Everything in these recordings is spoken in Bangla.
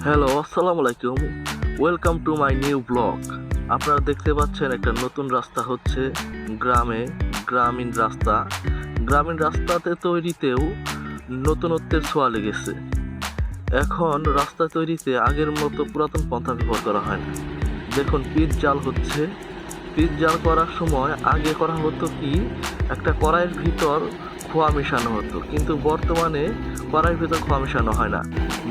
হ্যালো, আসসালামু আলাইকুম। Welcome to my new blog. আপনারা দেখতে পাচ্ছেন একটা নতুন রাস্তা হচ্ছে গ্রামীণ রাস্তা। গ্রামীণ রাস্তাতে তৈরিতেও নতুনত্বের ছোঁয়া লেগেছে। এখন রাস্তা তৈরিতে আগের মতো পুরাতন পন্থা ব্যবহার করা হয় না। দেখুন, পিচ জাল হচ্ছে। পিচ জাল করার সময় আগে করা হতো কি, একটা কড়াইয়ের ভিতর খোয়া মেশানো হতো, কিন্তু বর্তমানে কড়াইয়ের ভিতর খোয়া মেশানো হয় না,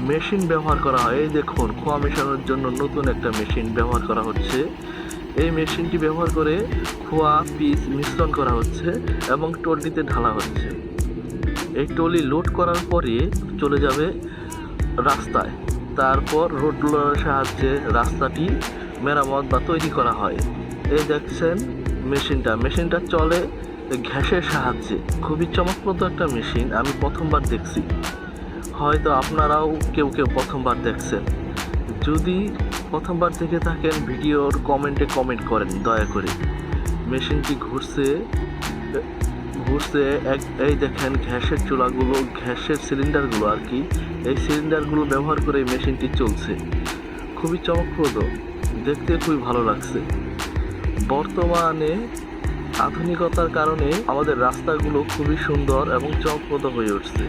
মেশিন ব্যবহার করা হয়। এই দেখুন, খোয়া মেশানোর জন্য নতুন একটা মেশিন ব্যবহার করা হচ্ছে। এই মেশিনটি ব্যবহার করে খোয়া পিচ মিশ্রণ করা হচ্ছে এবং টলিতে ঢালা হচ্ছে। এই টলি লোড করার পরে চলে যাবে রাস্তায়। তারপর রোড রোলারের সাহায্যে রাস্তাটি মেরামত বা তৈরি করা হয়। এই দেখছেন মেশিনটা চলে গ্যাসের সাহায্যে। খুবই চমকপ্রদ একটা মেশিন, আমি প্রথমবার দেখছি। হয়তো আপনারাও কেউ প্রথমবার দেখছেন। যদি প্রথমবার দেখে থাকেন, ভিডিওর কমেন্টে কমেন্ট করেন দয়া করে। মেশিনটি ঘুরছে। এই দেখেন গ্যাসের সিলিন্ডারগুলো আর কি, এই সিলিন্ডারগুলো ব্যবহার করে এই মেশিনটি চলছে। খুবই চমকপ্রদ, দেখতে খুবই ভালো লাগছে। বর্তমানে আধুনিকতার কারণে আমাদের রাস্তাগুলো খুবই সুন্দর এবং চমকপ্রদ হয়ে উঠছে।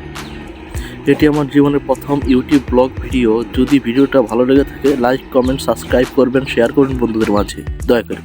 এটি আমার জীবনের প্রথম ইউটিউব ব্লগ ভিডিও। যদি ভিডিওটা ভালো লেগে থাকে, লাইক, কমেন্ট, সাবস্ক্রাইব করবেন, শেয়ার করবেন বন্ধুদের মাঝে দয়া করে।